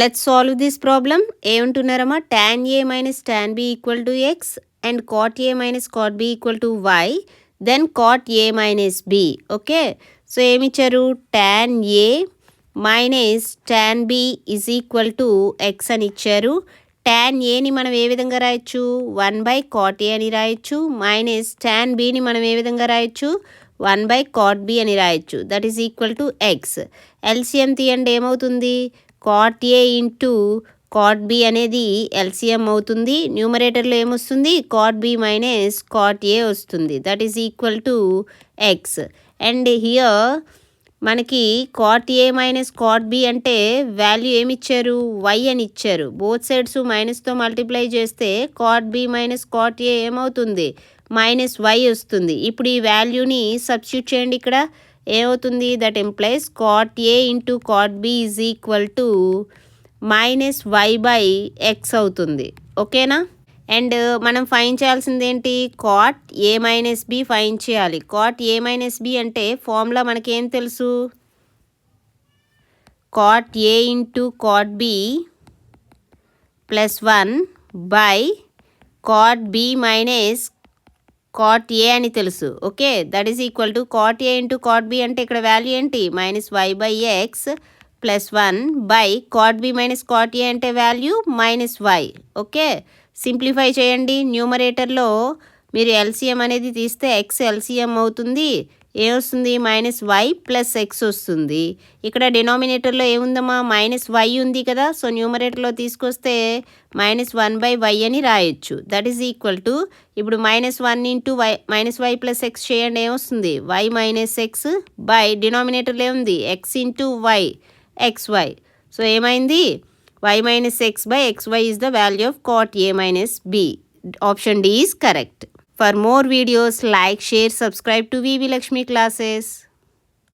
Let's solve this problem. ఏమంటున్నారమ్మా tan a minus tan b equal to x and cot a minus cot b equal to y, then cot a minus b. Okay, so ఏమిచ్చారు? tan a minus tan b is equal to x అని ఇచ్చారు. tan aని మనం ఏ విధంగా రాయొచ్చు? 1/cot a అని రాయొచ్చు. Minus tan bని మనం ఏ విధంగా రాయొచ్చు? 1/cot b అని రాయొచ్చు. That is equal to x. LCM తీయండి, ఏమవుతుంది? cot a into cot b అనేది ఎల్సిఎం అవుతుంది. న్యూమరేటర్లో ఏమొస్తుంది? cot b minus cot a వస్తుంది. That is equal to x. And here మనకి cot a minus cot b అంటే వాల్యూ ఏమిచ్చారు? y అని ఇచ్చారు. బోత్ సైడ్స్ మైనస్తో మల్టిప్లై చేస్తే cot b minus cot a ఏమవుతుంది? మైనస్ y వస్తుంది. ఇప్పుడు ఈ వాల్యూని సబ్స్టిట్యూట్ చేయండి. ఇక్కడ ఏమవుతుంది? That implies cot a into cot b is equal to minus y by x అవుతుంది. ఓకేనా? అండ్ మనం ఫైన్ చేయాల్సింది ఏంటి? cot a minus b fine చేయాలి. cot a మైనస్ b అంటే ఫార్ములా మనకేం తెలుసు? cot a into cot b plus 1 by cot b minus cot a అని తెలుసు. Okay, that is equal to cot a into cot b అంటే ఇక్కడ value ఏంటి? Minus y by X plus 1 by cot b minus cot a అంటే value minus y. Okay, simplify చేయండి. న్యూమరేటర్లో మీరు LCM అనేది తీస్తే ఎక్స్ ఎల్సిఎం అవుతుంది. ఏమొస్తుంది? మైనస్ y ప్లస్ ఎక్స్ వస్తుంది. ఇక్కడ డినామినేటర్లో ఏముందమ్మా? మైనస్ y ఉంది కదా, సో న్యూమరేటర్లో తీసుకొస్తే మైనస్ 1/y అని రాయొచ్చు. దట్ ఈస్ ఈక్వల్ టు ఇప్పుడు minus 1 into y minus y plus X చేయండి, ఏమొస్తుంది? y మైనస్ ఎక్స్ బై డినామినేటర్లో ఏముంది? X into y xy. So ఏమైంది? y minus x by xy is the value of cot a minus b. Option D is correct. For more videos, like, share, subscribe to VV Lakshmi Classes.